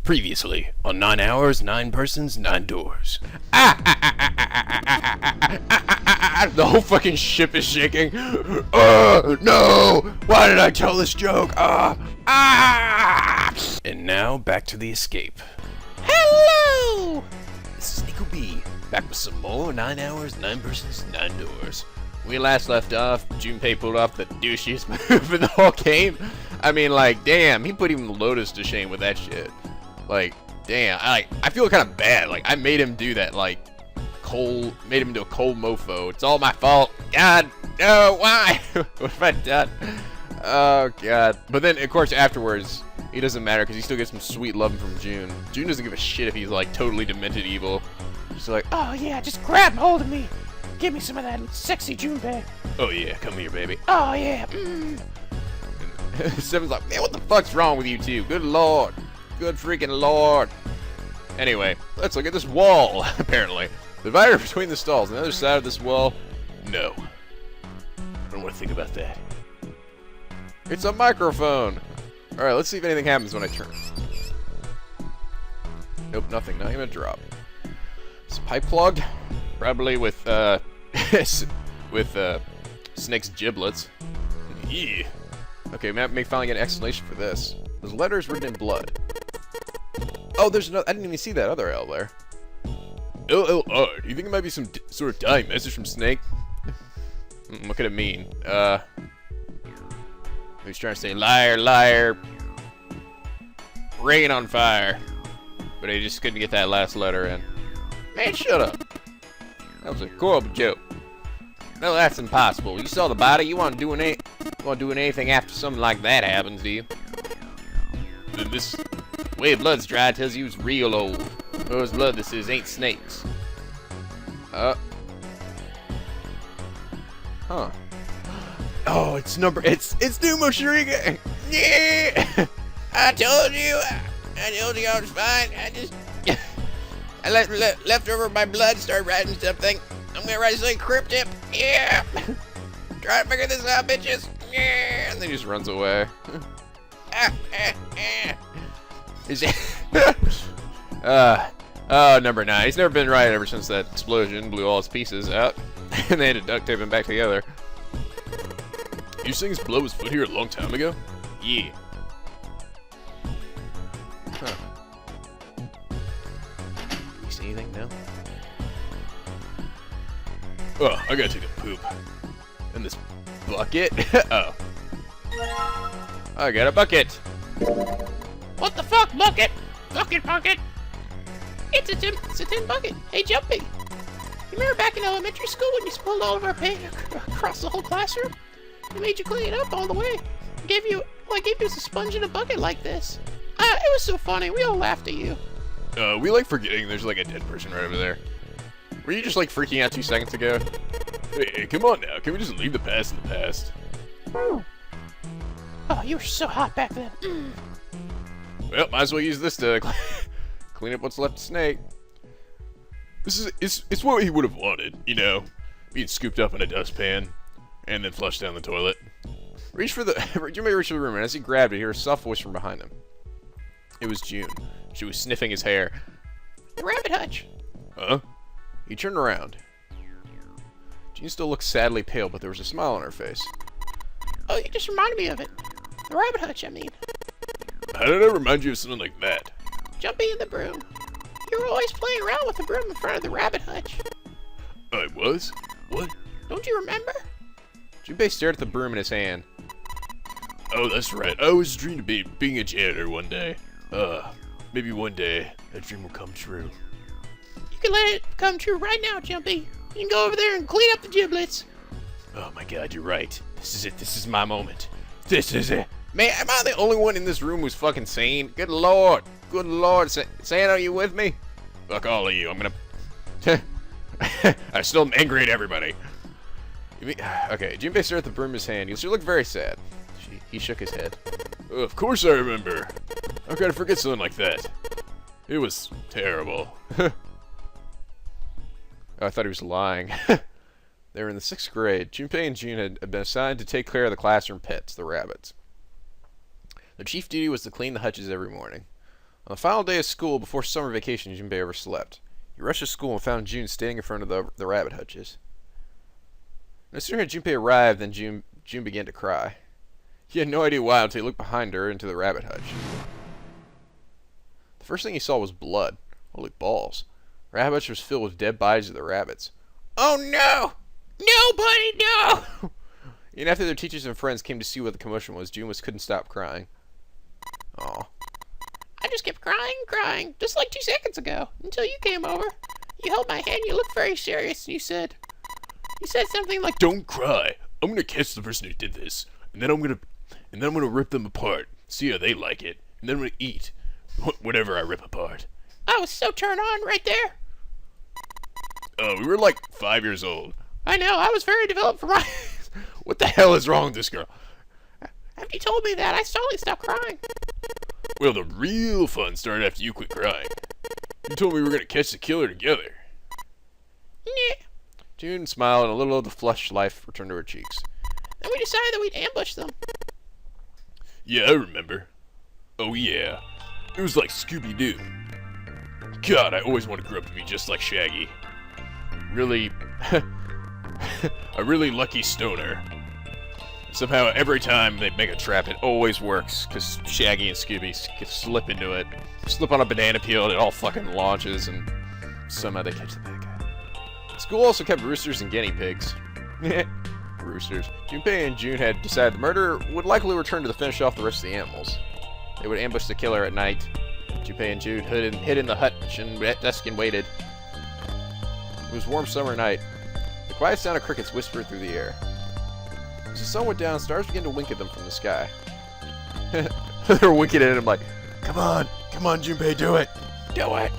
Previously on 9 Hours, 9 Persons, 9 Doors. The whole fucking ship is shaking. No! Why did I tell this joke? And now, back to the escape. Hello! This is NicoB, back with some more 9 Hours, 9 Persons, 9 Doors. We last left off, Junpei pulled off the douchiest move in the whole game. I mean, like, damn, he put even Lotus to shame with that shit. Like, damn, I feel kind of bad. Like, I made him do that, like, made him into a cold mofo. It's all my fault. God, no, why? What have I done? Oh, God. But then, of course, afterwards, he doesn't matter because he still gets some sweet love from June. June doesn't give a shit if he's, like, totally demented evil. She's like, oh, yeah, just grab hold of me. Give me some of that sexy Junpei. oh, yeah, come here, baby. Oh, yeah. Seven's like, man, what the fuck's wrong with you two? Good lord. Good freaking lord. Anyway, let's look at this wall, apparently. The divider between the stalls. On the other side of this wall, no. I don't want to think about that. It's a microphone. Alright, let's see if anything happens when I turn. Nope, nothing. Not even a drop. It's pipe clogged. Probably with, Snake's giblets. Yeah. Okay, may finally get an explanation for this. There's letters written in blood. Oh, there's no. I didn't even see that other L there. LLR. Do you think it might be some sort of dying message from Snake? What could it mean? He's trying to say liar, liar, rain on fire. But he just couldn't get that last letter in. Man, shut up. That was a horrible joke. No, that's impossible. You saw the body. You want to do anything after something like that happens, do you? This way blood's dry tells you it's real old. Those blood this is ain't Snake's. Huh. Oh, it's Numo Shuriga. Yeah. I told you I was fine. I left over my blood, started writing something. I'm gonna write something cryptic. Yeah. Try to figure this out, bitches. Yeah. And then he just runs away. Oh, number 9. He's never been right ever since that explosion blew all his pieces out. And they had to duct tape him back together. You saying his blood was put here a long time ago? Yeah. Huh. You see anything? No? Oh, I gotta take a poop. In this bucket? Oh. I got a bucket. What the fuck, bucket? Bucket. It's a tin bucket. Hey, Jumpy. You remember back in elementary school when you spilled all of our paint across the whole classroom? We made you clean it up all the way. I gave you a sponge in a bucket like this. It was so funny. We all laughed at you. We like forgetting there's like a dead person right over there. Were you just like freaking out 2 seconds ago? Hey, come on now. Can we just leave the past in the past? Oh, you were so hot back then. Well, might as well use this to clean up what's left of Snake. It's what he would have wanted, you know, being scooped up in a dustpan and then flushed down the toilet. You may reach for the room, and as he grabbed it, he heard a soft voice from behind him. It was June. She was sniffing his hair. The rabbit hutch. Huh? He turned around. June still looked sadly pale, but there was a smile on her face. Oh, you just reminded me of it. The rabbit hutch, I mean. How did I remind you of something like that? Jumpy and the broom. You were always playing around with the broom in front of the rabbit hutch. I was? What? Don't you remember? Junpei stared at the broom in his hand. Oh, that's right. I always dreamed of being a janitor one day. Maybe one day that dream will come true. You can let it come true right now, Jumpy. You can go over there and clean up the giblets. Oh my god, you're right. This is it. This is my moment. This is it. Man, am I the only one in this room who's fucking sane? Good lord. Good lord. Sane, are you with me? Fuck all of you. I'm gonna... I still am angry at everybody. Okay, Junpei stared at the broom in his hand. She looked very sad. He shook his head. Of course I remember. How could I forget something like that? It was terrible. Oh, I thought he was lying. They were in the 6th grade. Junpei and June had been assigned to take care of the classroom pets, the rabbits. Their chief duty was to clean the hutches every morning. On the final day of school before summer vacation, Junpei overslept. He rushed to school and found June standing in front of the rabbit hutches. No sooner had Junpei arrived than June began to cry. He had no idea why until he looked behind her into the rabbit hutch. The first thing he saw was blood. Holy balls. The rabbit hutch was filled with dead bodies of the rabbits. Oh no! Nobody, no! Even after their teachers and friends came to see what the commotion was, June couldn't stop crying. Aw. I just kept crying, just like 2 seconds ago, until you came over. You held my hand, you looked very serious, and you said something like, "Don't cry. I'm gonna catch the person who did this, and then I'm gonna rip them apart, see how they like it, and then I'm gonna eat whatever I rip apart." I was so turned on right there. We were like 5 years old. I know, I was very developed for my... What the hell is wrong with this girl? After you told me that, I suddenly stopped crying. Well, the real fun started after you quit crying. You told me we were gonna catch the killer together. Yeah. June smiled and a little of the flushed life returned to her cheeks. And we decided that we'd ambush them. Yeah, I remember. Oh yeah. It was like Scooby-Doo. God, I always wanted to grow up to be just like Shaggy. Really... a really lucky stoner. Somehow, every time they make a trap, it always works, because Shaggy and Scooby slip into it. Slip on a banana peel, and it all fucking launches, and somehow they catch the bad guy. School also kept roosters and guinea pigs. Roosters. Junpei and June had decided the murderer would likely return to finish off the rest of the animals. They would ambush the killer at night. Junpei and June hid in the hutch and desk and waited. It was a warm summer night. The quiet sound of crickets whispered through the air. As the sun went down, stars began to wink at them from the sky. They were winking at him like, come on, Junpei, do it. Do it.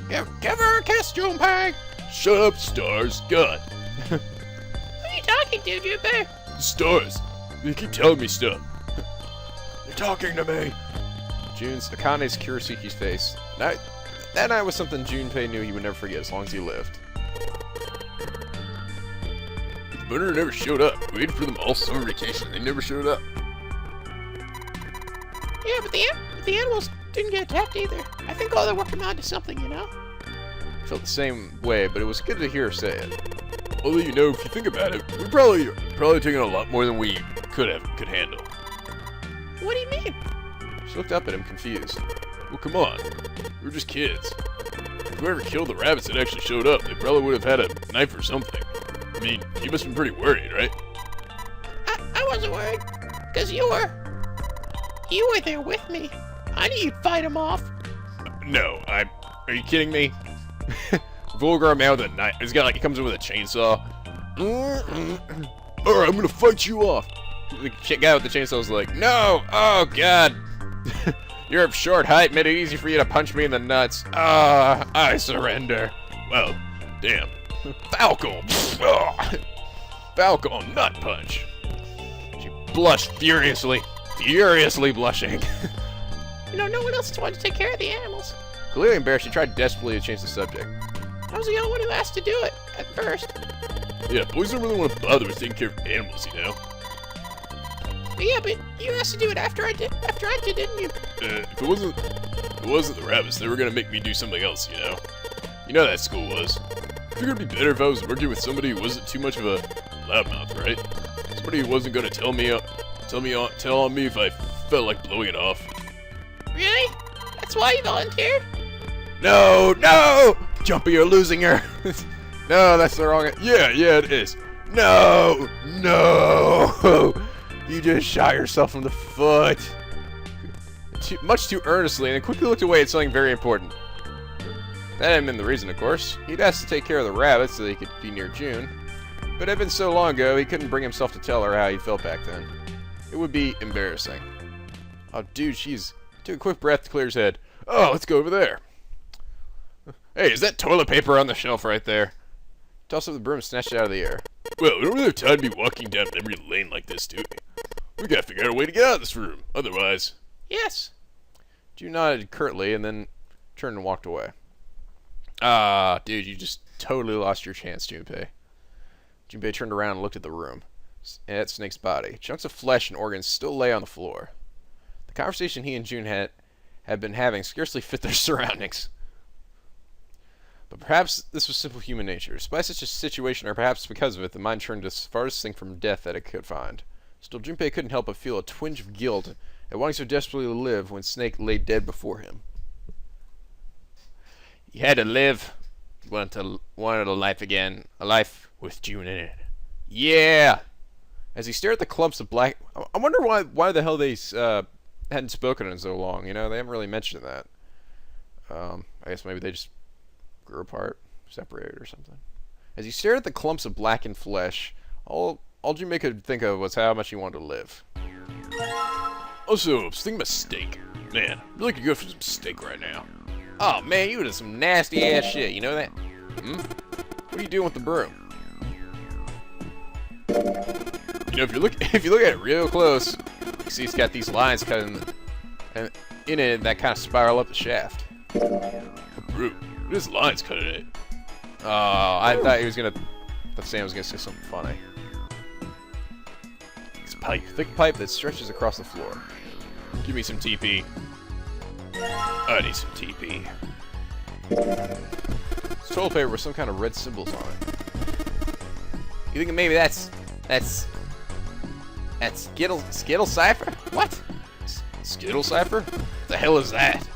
Give her a kiss, Junpei. Shut up, stars. God. Who are you talking to, Junpei? Stars. They keep telling me stuff. You're talking to me. June's Akane's Kuroshiki's face. That night was something Junpei knew he would never forget as long as he lived. The murderer never showed up. We waited for them all summer vacation. They never showed up. Yeah, but the animals didn't get attacked either. I think all that worked them out to something, you know? I felt the same way, but it was good to hear her say it. Although, you know, if you think about it, we probably taken a lot more than we could handle. What do you mean? She looked up at him, confused. Well, come on. We were just kids. If whoever killed the rabbits that actually showed up, they probably would have had a knife or something. I mean, you must have been pretty worried, right? I wasn't worried, because you were there with me. I knew you'd fight him off. No, are you kidding me? Vulgar man with a knife. He comes in with a chainsaw. Alright, I'm gonna fight you off. The guy with the chainsaw was like, no! Oh, God! You're of short height, made it easy for you to punch me in the nuts. I surrender. Well, damn. Falcon! Falcon nut punch. She blushed furiously blushing. You know, no one else wanted to take care of the animals. Clearly embarrassed, she tried desperately to change the subject. I was the only one who asked to do it, at first. Yeah, boys don't really want to bother with taking care of animals, you know? But you asked to do it after I did, didn't you? If it wasn't the rabbits, they were gonna make me do something else, you know? You know how that school was. I figured it'd be better if I was working with somebody who wasn't too much of a loudmouth, right? Somebody who wasn't gonna tell on me if I felt like blowing it off. Really? That's why you volunteered? No! Jumpy, you're losing her. No, that's the wrong... Yeah, it is. No! You just shot yourself in the foot. Much too earnestly, and then quickly looked away at something very important. That hadn't been the reason, of course. He'd asked to take care of the rabbits so they could be near June. But it had been so long ago, he couldn't bring himself to tell her how he felt back then. It would be embarrassing. Oh, dude, took a quick breath to clear his head. Oh, let's go over there. Hey, is that toilet paper on the shelf right there? Tossed up the broom and snatched it out of the air. Well, we don't really have time to be walking down memory lane like this, do we? We gotta figure out a way to get out of this room. Otherwise... Yes. June nodded curtly and then turned and walked away. Ah, dude, you just totally lost your chance, Junpei. Junpei turned around and looked at the room. At Snake's body. Chunks of flesh and organs still lay on the floor. The conversation he and June had have been having scarcely fit their surroundings. But perhaps this was simple human nature. Despite such a situation, or perhaps because of it, the mind turned as farthest thing from death that it could find. Still, Junpei couldn't help but feel a twinge of guilt at wanting so desperately to live when Snake lay dead before him. He had to live. He wanted a life again. A life with June in it. Yeah! As he stared at the clumps of black... I wonder why the hell they hadn't spoken in so long. You know, they haven't really mentioned that. I guess maybe they just grew apart, separated or something. As he stared at the clumps of blackened flesh, all Junpei could think of was how much he wanted to live. Also, I was thinking about steak. Man, I really could go for some steak right now. Oh man, you did some nasty ass shit, you know that? What are you doing with the broom? You know, if you look at it real close, You see it's got these lines cut in it that kind of spiral up the shaft. bro, there's lines cut in it. Oh, I thought he was gonna... Sam was gonna say something funny. It's a pipe, thick pipe that stretches across the floor. Give me some TP. I need some TP. It's toilet paper with some kind of red symbols on it. You think maybe that's Skittle cipher? What? Skittle cipher? The hell is that?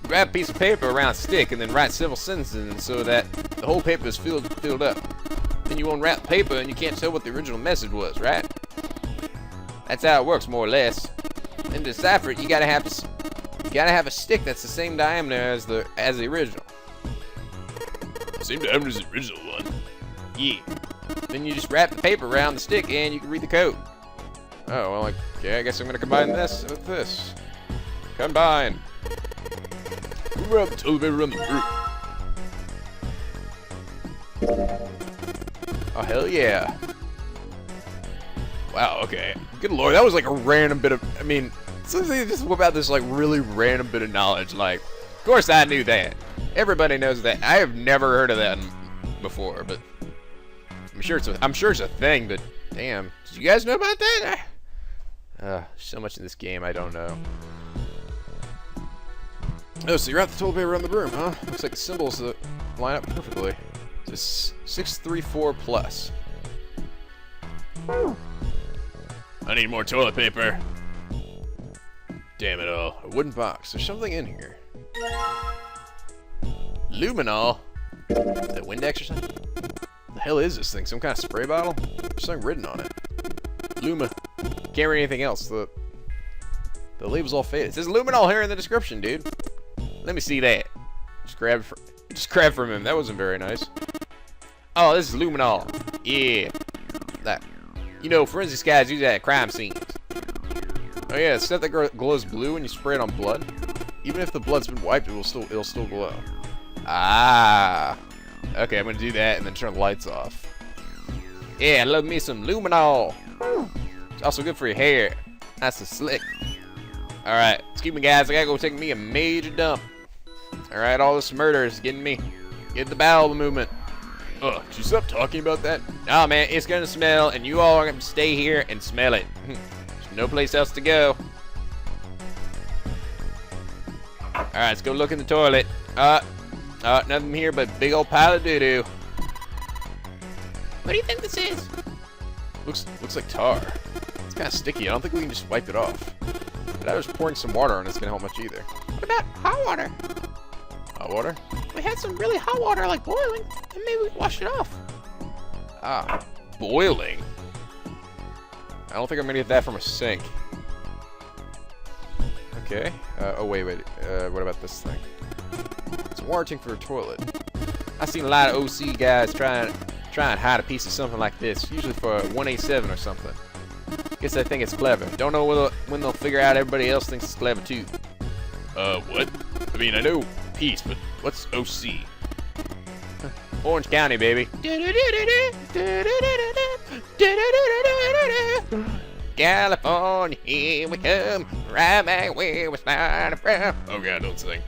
Grab a piece of paper around a stick and then write several sentences so that the whole paper is filled up. Then you unwrap the paper and you can't tell what the original message was, right? That's how it works, more or less. And to decipher it, you gotta have a stick that's the same diameter as the original. Same diameter as the original one. Yeah. Then you just wrap the paper around the stick and you can read the code. Oh, well, okay, I guess I'm gonna combine this with this. Combine. Move around the toilet paper around the group. Oh, hell yeah. Wow, okay. Good lord, that was like a random bit of... I mean, something just whip out this like really random bit of knowledge. Like, of course I knew that. Everybody knows that. I have never heard of that before, but I'm sure it's a thing. But damn, did you guys know about that? So much in this game I don't know. Oh, so you're out the toilet paper around the broom, huh? Looks like the symbols line up perfectly. It's 634 plus. I need more toilet paper. Damn it all. A wooden box. There's something in here. Luminol? Is that Windex or something? What the hell is this thing? Some kind of spray bottle? There's something written on it. Luma. Can't read anything else. The label's all faded. It says Luminol here in the description, dude. Let me see that. Just grab from him. That wasn't very nice. Oh, this is Luminol. Yeah. That. You know, forensics guys use that at crime scenes. Oh yeah, it's stuff that glows blue when you spray it on blood. Even if the blood's been wiped, it'll still glow. Ah. Okay, I'm gonna do that and then turn the lights off. Yeah, love me some Luminol. It's also good for your hair. Nice and slick. Alright, excuse me guys, I gotta go take me a major dump. Alright, all this murder is getting the bowel movement. Could you stop talking about that? Oh man, it's gonna smell and you all are gonna stay here and smell it. There's no place else to go. Alright, let's go look in the toilet. Nothing here but a big old pile of doo-doo. What do you think this is? Looks like tar. It's kind of sticky. I don't think we can just wipe it off. But I was pouring some water on it. It's gonna help much either. What about hot water? Hot water? We had some really hot water, like boiling, and maybe we wash it off. Ah, boiling. I don't think I'm gonna get that from a sink. Okay. Oh wait. What about this thing? It's a water tank for a toilet. I've seen a lot of OC guys try and hide a piece of something like this, usually for a 187 or something. Guess they think it's clever. Don't know when they'll figure out everybody else thinks it's clever too. What? I mean, I know peace, but what's OC? Orange County, baby. California, here we come, right back where we started from. Oh god, don't sing.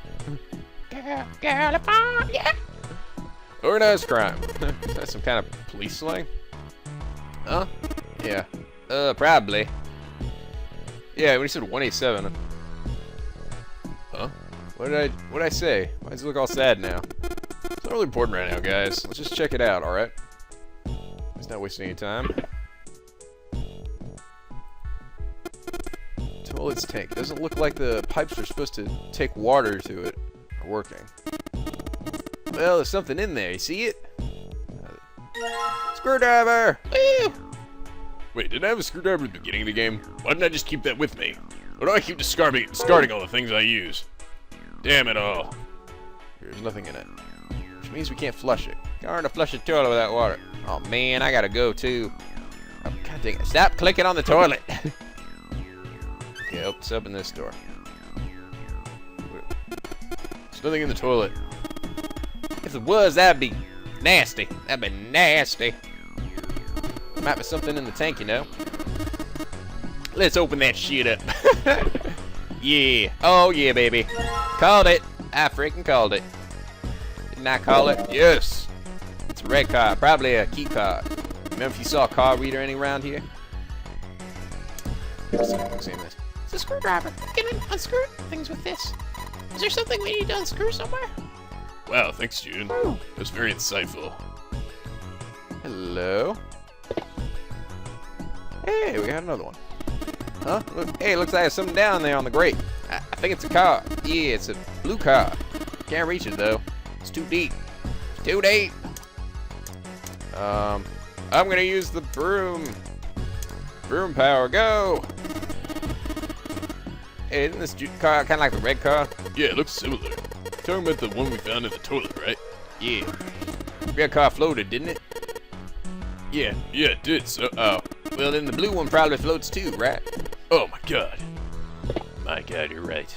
California. Organized crime. Is that some kind of police slang? Huh? Yeah. Probably. Yeah, when you said 187. Huh? What did I say? Why does it look all sad now? It's not really important right now, guys. Let's just check it out, alright? It's not wasting any time. Toilet's tank. Doesn't look like the pipes are supposed to take water to it are working. Well, there's something in there. You see it? Screwdriver! Woo! Wait, didn't I have a screwdriver at the beginning of the game? Why didn't I just keep that with me? Why do I keep discarding all the things I use? Damn it all. There's nothing in it. Which means we can't flush it. Hard to flush a toilet without water. Oh man, I gotta go too. Oh, God dang it. Stop clicking on the toilet! Okay, let's open this door. There's nothing in the toilet. If it was, that'd be nasty. That'd be nasty. Might be something in the tank, you know. Let's open that shit up. Yeah. Oh, yeah, baby. Called it. I freaking called it. Didn't I call it? Yes. It's a red card. Probably a key card. Remember if you saw a card reader any around here? Let's see this. It's a screwdriver. Can I unscrew things with this? Is there something we need to unscrew somewhere? Wow, thanks, June. That was very insightful. Hello. Hey, we got another one. Huh? Look, hey, looks like there's something down there on the grate. I think it's a car. Yeah, it's a blue car. Can't reach it though. It's too deep. It's too deep. I'm gonna use the broom. Broom power, go! Hey, isn't this car kind of like the red car? Yeah, it looks similar. You're talking about the one we found in the toilet, right? Yeah. Red car floated, didn't it? Yeah, it did. So, Well, then the blue one probably floats too, right? oh my god. My god, you're right.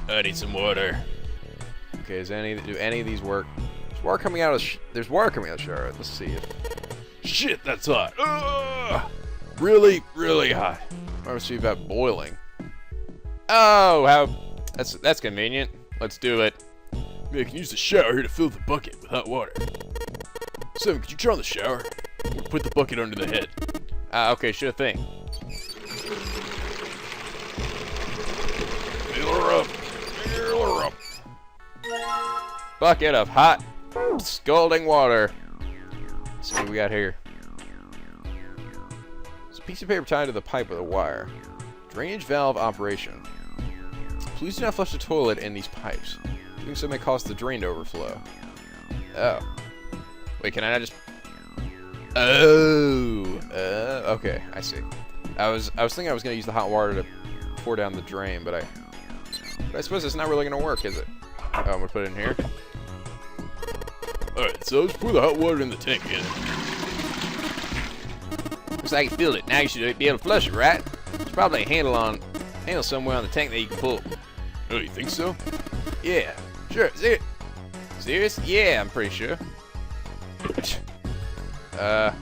I need some water. Okay, do any of these work? There's water coming out of there's water coming out of the shower. Let's see if. Shit, that's hot. Ugh! Really, really hot. Let's see about boiling. Oh, how that's convenient. Let's do it. Maybe I can use the shower here to fill the bucket with hot water. Seven, could you turn on the shower? We'll put the bucket under the head. Okay, sure thing. Fill her up. Fill her up. Bucket of hot, scalding water. Let's see what we got here. It's a piece of paper tied to the pipe with a wire. Drainage valve operation. Please do not flush the toilet in these pipes. Doing so may cause the drain to overflow. Oh. Wait, can I not just... Oh. Okay, I see. I was thinking I was going to use the hot water to pour down the drain, but I suppose it's not really going to work, is it? Oh, I'm going to put it in here. Alright, so let's pour the hot water in the tank again. Looks like you filled it. Now you should be able to flush it, right? There's probably a handle somewhere on the tank that you can pull. Oh, you think so? Yeah, sure. Serious? Yeah, I'm pretty sure. Alright,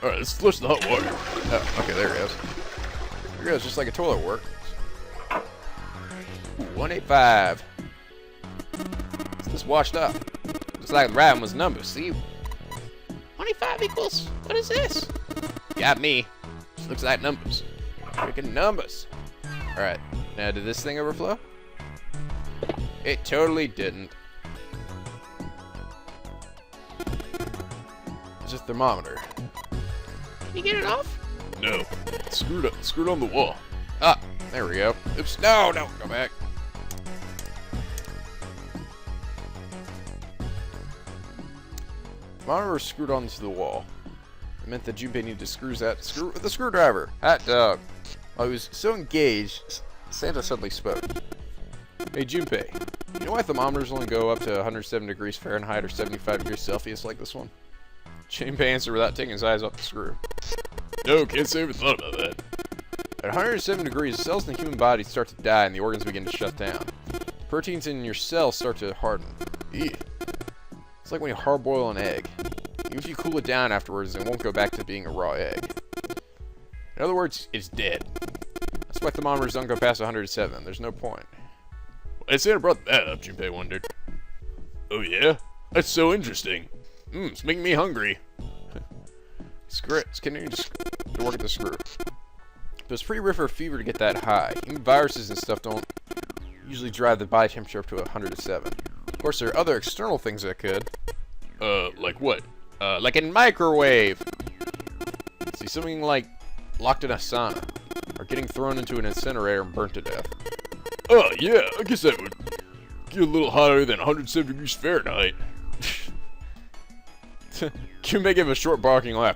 let's flush the hot water. Oh, okay, there it goes. There it goes, just like a toilet works. Ooh, 185. It's just washed up. Just like the writing was numbers, see? 25 equals, what is this? Got me. Just looks like numbers. Freaking numbers. Alright, now did this thing overflow? It totally didn't. It's a thermometer. Can you get it off? No. It's screwed on the wall. Ah, there we go. Oops, no, go back. Thermometer was screwed onto the wall. It meant that Junpei needed to screw with the screwdriver. Hot dog. While he was so engaged, Santa suddenly spoke. Hey Junpei, you know why thermometers only go up to 107 degrees Fahrenheit or 75 degrees Celsius like this one? Junpei answered without taking his eyes off the screw. No, can't say I ever thought about that. At 107 degrees, cells in the human body start to die and the organs begin to shut down. Proteins in your cells start to harden. Eek. It's like when you hard-boil an egg. Even if you cool it down afterwards, it won't go back to being a raw egg. In other words, it's dead. That's why thermometers don't go past 107. There's no point. Why Santa brought that up, Junpei wondered. Oh yeah? That's so interesting. It's making me hungry. Screw it. Let's continue to work at the screw. But it's pretty rare for a fever to get that high. Even viruses and stuff don't usually drive the body temperature up to 107. Of course, there are other external things that could. Like what? Like a microwave. See, something like locked in a sauna. Or getting thrown into an incinerator and burnt to death. Oh, yeah, I guess that would get a little hotter than 107 degrees Fahrenheit. You may give a short barking laugh.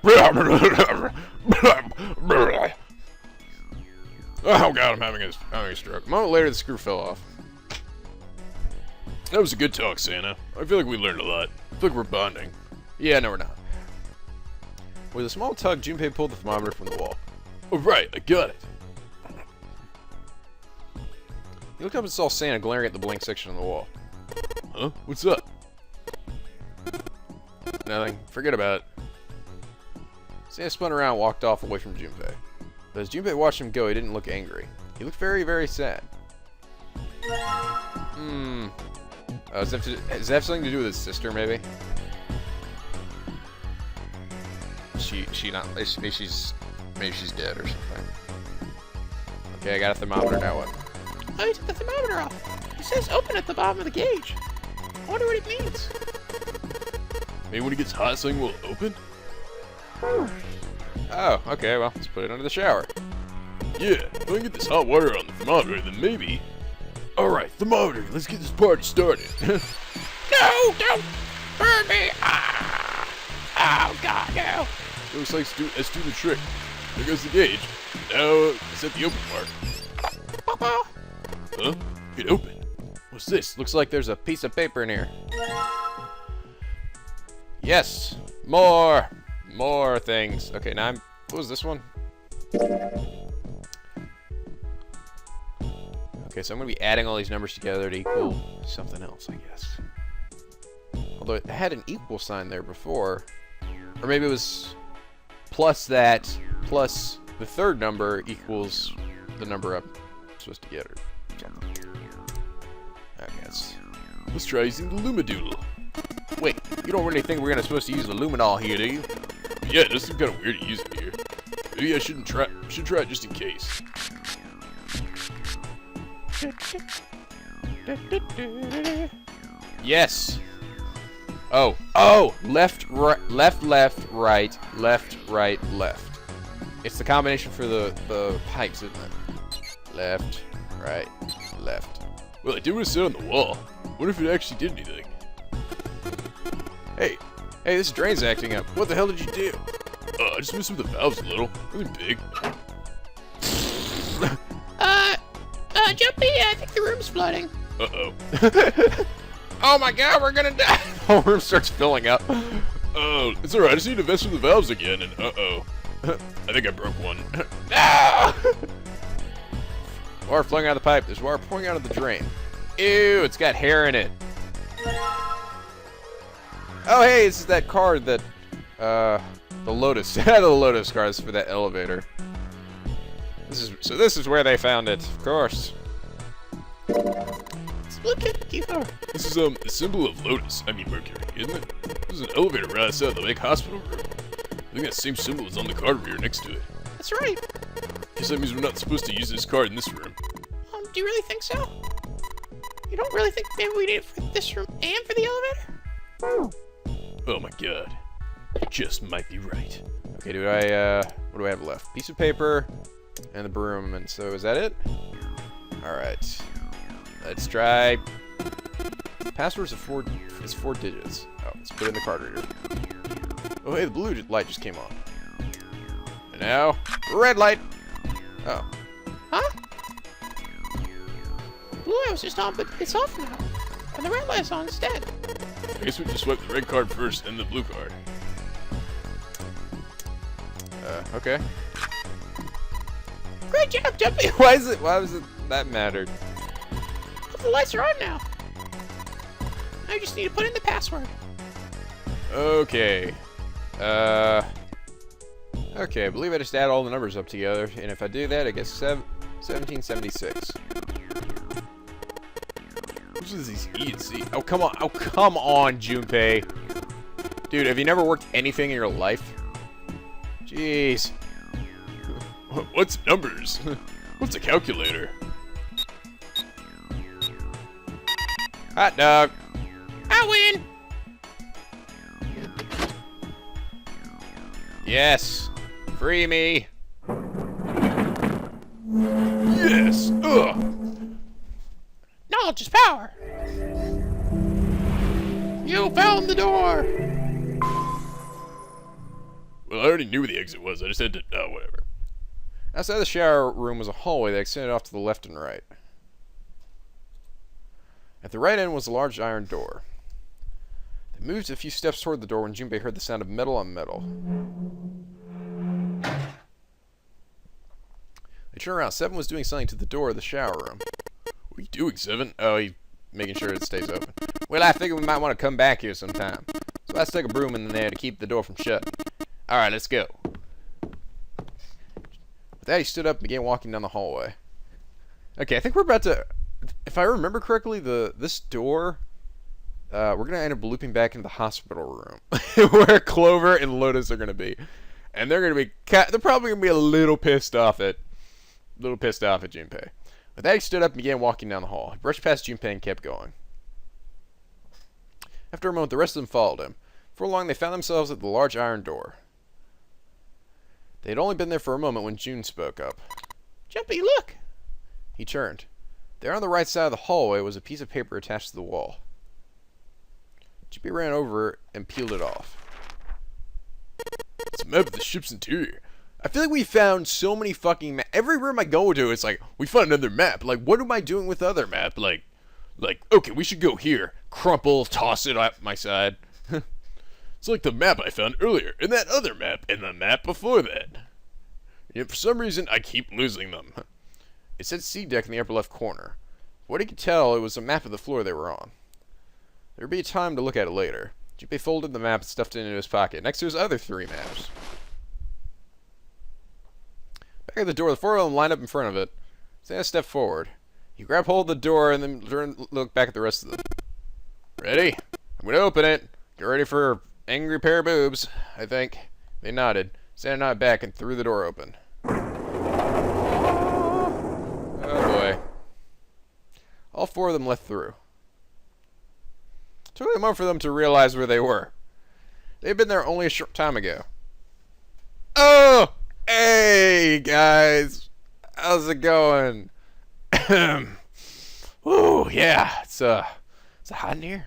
Oh god, I'm having a stroke. A moment later, the screw fell off. That was a good talk, Santa. I feel like we learned a lot. I feel like we're bonding. Yeah, no, we're not. With a small tug, Junpei pulled the thermometer from the wall. Oh, right, I got it. He looked up and saw Santa glaring at the blank section on the wall. Huh? What's up? Nothing. Forget about it. Santa spun around and walked off away from Junpei. But as Junpei watched him go, he didn't look angry. He looked very, very sad. Does that have something to do with his sister, maybe? Maybe she's dead or something. Okay, I got a thermometer, now what? Oh, he took the thermometer off. It says open at the bottom of the gauge. I wonder what it means. Maybe when it gets hot, something will open? Oh, okay, well, let's put it under the shower. Yeah, if I can get this hot water on the thermometer, then maybe... Alright, thermometer, let's get this party started. No, don't burn me. Ah. Oh, God, no. Looks like let's do the trick. There goes the gauge. Now, set the open mark. Papa. Huh? It open. What's this? Looks like there's a piece of paper in here. Yes! More! More things. Okay, now what was this one? Okay, so I'm going to be adding all these numbers together to equal something else, I guess. Although it had an equal sign there before. Or maybe it was plus that, plus the third number equals the number I'm supposed to get, or something. I guess. Let's try using the Lumadoodle. Wait, you don't really think we're supposed to use the luminol here, do you? Yeah, it does seem kind of weird to use it here. Maybe I should try it just in case. Yes. Oh, left, right, left, right, left. It's the combination for the pipes, isn't it? Left, right, left. Well, I did what it said on the wall. What if it actually did anything? Hey, this drain's acting up. What the hell did you do? I just messed with the valves a little. Nothing big. Jumpy, I think the room's flooding. Uh-oh. Oh my god, we're gonna die! The whole room starts filling up. Oh, it's alright. I just need to mess with the valves again, and uh-oh. I think I broke one. No! Water flowing out of the pipe. There's water pouring out of the drain. Ew, it's got hair in it. Oh, hey, this is that card that, the Lotus. The Lotus cards for that elevator. This is where they found it, of course. It's blue keyboard. This is, the symbol of Lotus. I mean Mercury, isn't it? This is an elevator right outside the Lake Hospital room. I think that same symbol is on the card reader next to it. That's right. Guess that means we're not supposed to use this card in this room. Do you really think so? You don't really think maybe we need it for this room and for the elevator? Oh my god. You just might be right. Okay, what do I have left? Piece of paper and the broom, and so is that it? Alright. Let's try. Password's four digits. Oh, let's put it in the card reader. Oh, hey, the blue light just came on. And now, red light! Oh. Huh? Blue light was just on, but it's off now. And the red light's on instead. I guess we just swipe the red card first, then the blue card. Okay. Great job, Jumpy! Why was it that mattered? The lights are on now. I just need to put in the password. Okay. Okay, I believe I just add all the numbers up together, and if I do that, I get 1776. Which is these E and C? Oh, come on. Oh, come on, Junpei. Dude, have you never worked anything in your life? Jeez. What's numbers? What's a calculator? Hot dog. I win. Yes. Free me. Yes! Ugh! Knowledge is power. You found the door. Well, I already knew where the exit was. I just had to... Oh, whatever. Outside the shower room was a hallway that extended off to the left and right. At the right end was a large iron door. They moved a few steps toward the door when Junpei heard the sound of metal on metal. They turned around. Seven was doing something to the door of the shower room. What are you doing, Seven? Oh, he's making sure it stays open. Well, I figured we might want to come back here sometime. So I stuck a broom in there to keep the door from shutting. Alright, let's go. With that, he stood up and began walking down the hallway. Okay, I think we're about to... If I remember correctly, this door... we're going to end up looping back into the hospital room. Where Clover and Lotus are going to be. And they're going to be... They're probably going to be a little pissed off at... Junpei. With that, he stood up and began walking down the hall. He brushed past Junpei and kept going. After a moment, the rest of them followed him. Before long, they found themselves at the large iron door. They had only been there for a moment when June spoke up. Jumpy, look. He turned. There on the right side of the hallway was a piece of paper attached to the wall. Junpei ran over it and peeled it off. It's a map of the ship's interior. I feel like we found so many fucking maps. Every room I go to, it's like, we found another map. Like, what am I doing with other map? Like, okay, we should go here. Crumple, toss it at my side. It's like the map I found earlier, and that other map, and the map before that. Yet for some reason, I keep losing them. It said C deck in the upper left corner. From what he could tell, it was a map of the floor they were on. There would be time to look at it later. Junpei folded the map and stuffed it into his pocket, next to his other 3 maps. Back at the door, the 4 of them lined up in front of it. Stand a step forward. He grabbed hold of the door and then looked back at the rest of them. Ready? I'm going to open it. Get ready for angry pair of boobs, I think. They nodded. Santa nodded back and threw the door open. Oh boy. All 4 of them let through. It took a moment for them to realize where they were. They had been there only a short time ago. Oh! Hey, guys! How's it going? Ooh, yeah. It's hot in here.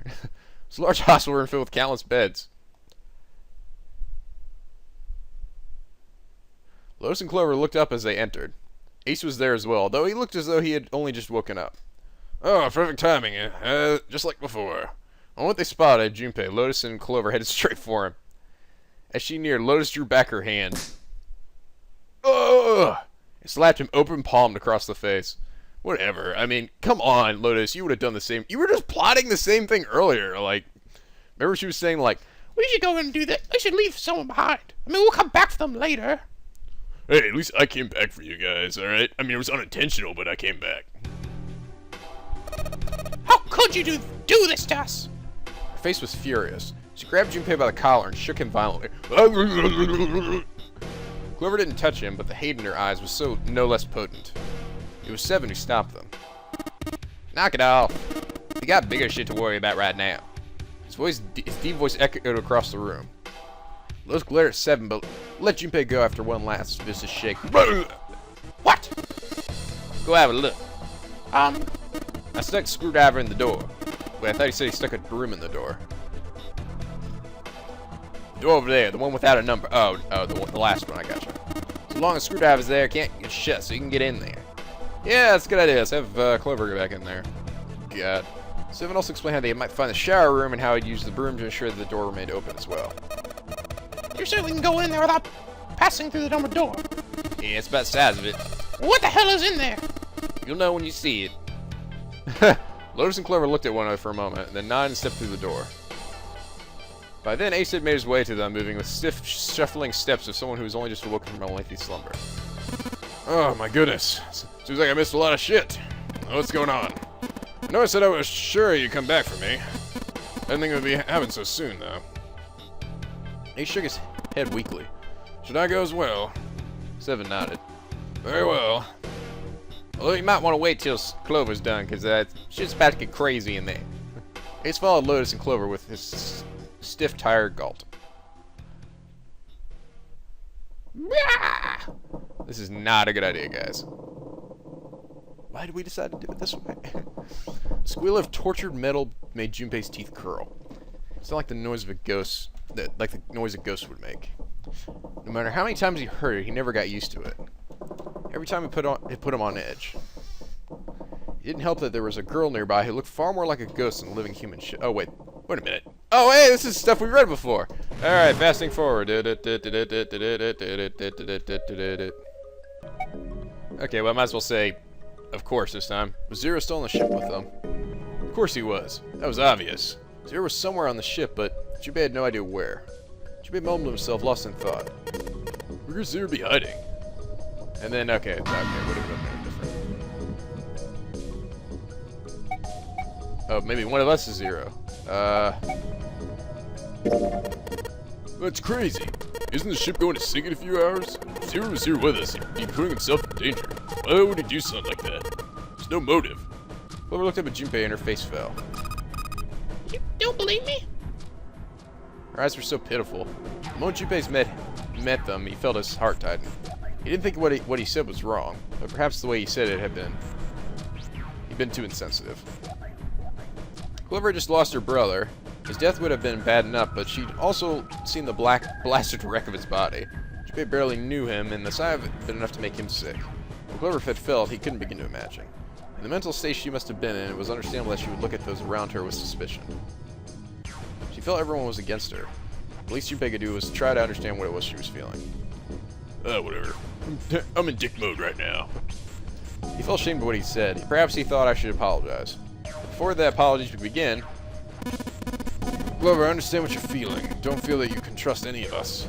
It's a large hospital room filled with countless beds. Lotus and Clover looked up as they entered. Ace was there as well, though he looked as though he had only just woken up. Oh, perfect timing, just like before. On what they spotted, Junpei, Lotus, and Clover headed straight for him. As she neared, Lotus drew back her hand. Ugh! It slapped him open palmed across the face. Whatever. I mean, come on, Lotus. You would have done the same. You were just plotting the same thing earlier. Like, remember she was saying, like, We should go and do that. We should leave someone behind. I mean, we'll come back for them later. Hey, at least I came back for you guys, alright? I mean, it was unintentional, but I came back. How could you do this to us? her face was furious. She grabbed Junpei by the collar and shook him violently. Clover didn't touch him, but the hate in her eyes was so no less potent. It was Seven who stopped them. Knock it off. We got bigger shit to worry about right now. His deep voice echoed across the room. Lotus glared at Seven, but let Junpei go after one last vicious shake. What? Go have a look. I stuck a screwdriver in the door. Wait, I thought he said he stuck a broom in the door. Door over there, the one without a number. Oh, the last one, I gotcha. So long as screwdriver's there, can't get shut, so you can get in there. Yeah, that's a good idea. Let's have Clover go back in there. God. Seven also explained how they might find the shower room and how he'd use the broom to ensure that the door remained open as well. You're saying we can go in there without passing through the numbered door? Yeah, it's about the size of it. What the hell is in there? You'll know when you see it. Lotus and Clover looked at one another for a moment, then nodded and stepped through the door. By then, Ace had made his way to them, moving with stiff, shuffling steps of someone who was only just awoken from a lengthy slumber. Oh my goodness. Seems like I missed a lot of shit. What's going on? I know I said I was sure you'd come back for me. I didn't think it would be happening so soon, though. Ace shook his head weakly. Should I go as well? Seven nodded. Very well. Although you might want to wait till Clover's done, because shit's about to get crazy in there. Ace followed Lotus and Clover with his stiff tire galt. This is not a good idea, guys. Why did we decide to do it this way? The squeal of tortured metal made Junpei's teeth curl. It's not like the noise of a ghost, like the noise a ghost would make. No matter how many times he heard it, he never got used to it. Every time it put him on edge. It didn't help that there was a girl nearby who looked far more like a ghost than a living human. Oh wait a minute. Oh hey, this is stuff we've read before. All right, fasting forward. Okay, well I might as well say, of course this time. Was Zero still on the ship with them? Of course he was. That was obvious. Zero was somewhere on the ship, but Junpei had no idea where. Junpei mumbled to himself, lost in thought. Where could Zero be hiding? And then, okay, would have been different. Oh, maybe one of us is Zero. That's crazy. Isn't the ship going to sink in a few hours? If Zero was here with us, he'd be putting himself in danger. Why would he do something like that? There's no motive. Clover looked up at Junpei and her face fell. You don't believe me? Her eyes were so pitiful. The moment Junpei met them, he felt his heart tighten. He didn't think what he said was wrong, but perhaps the way he said it he'd been too insensitive. Clover had just lost her brother. His death would have been bad enough, but she'd also seen the blasted wreck of his body. Junpei barely knew him, and the sight of it had been enough to make him sick. What Clover had felt, he couldn't begin to imagine. In the mental state she must have been in, it was understandable that she would look at those around her with suspicion. She felt everyone was against her. The least Junpei could do was try to understand what it was she was feeling. Whatever. I'm in dick mode right now. He felt ashamed of what he said. Perhaps he thought I should apologize. But before the apologies would begin, Clover, I understand what you're feeling. Don't feel that you can trust any of us.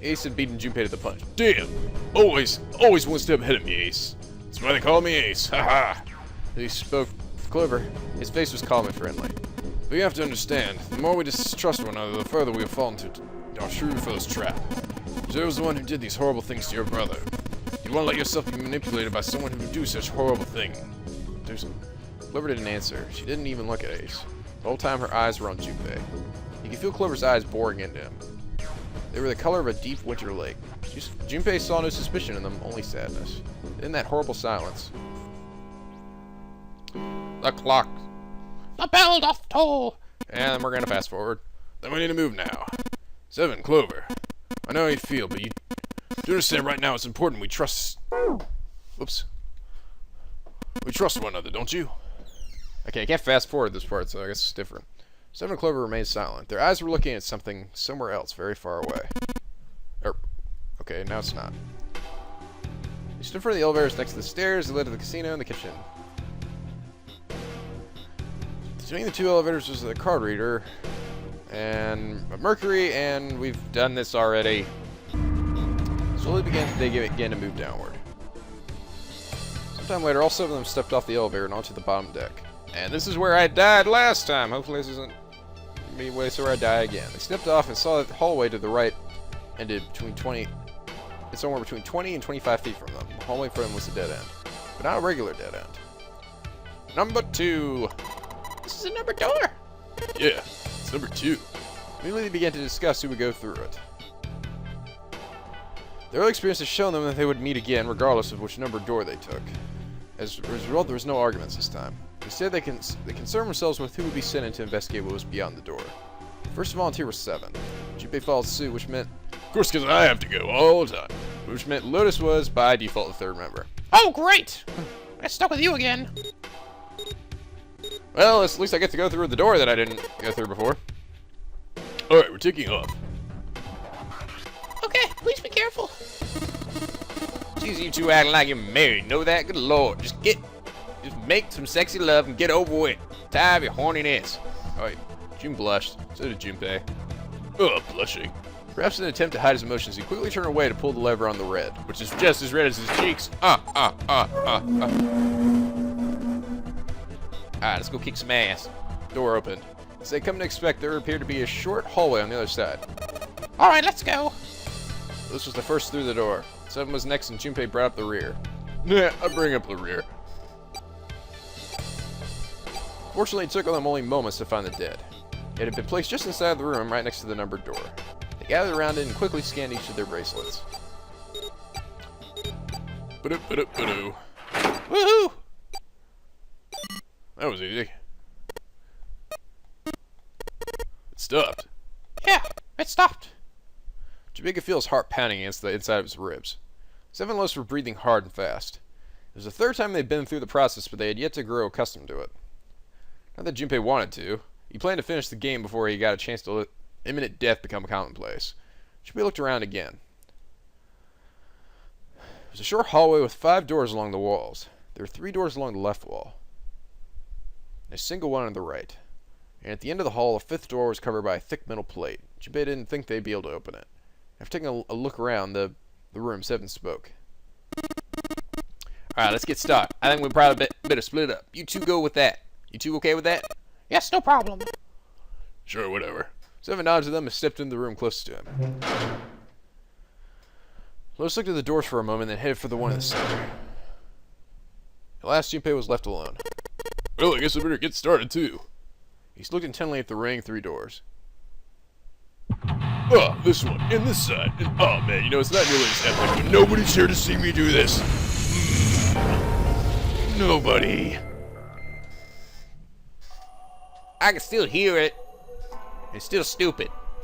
Ace had beaten Junpei to the punch. Damn! Always one step ahead of me, Ace. That's why they call me Ace. Haha! He spoke to Clover. His face was calm and friendly. But you have to understand, the more we distrust one another, the further we'll fall into our true foe's trap. Zero was the one who did these horrible things to your brother. You won't let yourself be manipulated by someone who would do such horrible thing. Clover didn't answer. She didn't even look at Ace. The whole time her eyes were on Junpei. You could feel Clover's eyes boring into him. They were the color of a deep winter lake. Junpei saw no suspicion in them, only sadness. In that horrible silence. The clock. The bell doth toll. And then we're gonna fast forward. Then we need to move now. 7, Clover. I know how you feel, but you do understand right now it's important we trust... Whoops. We trust one another, don't you? Okay, I can't fast forward this part, so I guess it's different. 7 and Clover remained silent. Their eyes were looking at something somewhere else, very far away. Okay, now it's not. They stood in front of the elevators next to the stairs that led to the casino and the kitchen. Between the two elevators was a card reader and a Mercury, and we've done this already. Slowly they began to move downward. Sometime later, all 7 of them stepped off the elevator and onto the bottom deck. And this is where I died last time. Hopefully this isn't any way so where I die again. They stepped off and saw that the hallway to the right ended it's somewhere between 20 and 25 feet from them. The hallway for them was a dead end. But not a regular dead end. Number 2. This is a number door. Yeah, it's number 2. Immediately they began to discuss who would go through it. Their early experience has shown them that they would meet again, regardless of which number door they took. As a result, there was no arguments this time. Instead, they concerned themselves with who would be sent in to investigate what was beyond the door. The first volunteer was 7. Junpei followed suit, which meant... Of course, because I have to go all the time. Which meant Lotus was, by default, the 3rd member. Oh, great! I stuck with you again. Well, at least I get to go through the door that I didn't go through before. Alright, we're taking off. Okay, please be careful. Jeez, you two acting like you're married. Know that? Good lord. Just make some sexy love and get over it. Tired of your horniness. Alright, Jun blushed. So did Junpei. Blushing. Perhaps in an attempt to hide his emotions, he quickly turned away to pull the lever on the red, which is just as red as his cheeks. Alright, let's go kick some ass. Door opened. As they come to expect, there appeared to be a short hallway on the other side. Alright, let's go. This was the first through the door. 7 was next, and Junpei brought up the rear. Yeah, I bring up the rear. Fortunately, it took them only moments to find the dead. It had been placed just inside the room, right next to the numbered door. They gathered around it and quickly scanned each of their bracelets. Ba-do-ba-do-ba-do. Woohoo! That was easy. It stopped. Yeah, it stopped. Jamaica could feel his heart pounding against the inside of his ribs. Seven Loaves were breathing hard and fast. It was the third time they'd been through the process, but they had yet to grow accustomed to it. Not that Junpei wanted to. He planned to finish the game before he got a chance to let imminent death become commonplace. Junpei looked around again. It was a short hallway with 5 doors along the walls. There were 3 doors along the left wall, and a single one on the right. And at the end of the hall, a 5th door was covered by a thick metal plate. Junpei didn't think they'd be able to open it. After taking a look around the room, Seven spoke. Alright, let's get started. I think we probably better split up. You two go with that. You two okay with that? Yes, no problem. Sure, whatever. Seven nodded to them and stepped into the room closest to him. Lois looked at the doors for a moment, then headed for the one in the center. At last, Junpei was left alone. Well, I guess I better get started, too. He looked intently at the remaining 3 doors. Oh, this one, and this side, and oh man, you know, it's not nearly as epic when nobody's here to see me do this. Nobody. I can still hear it. It's still stupid.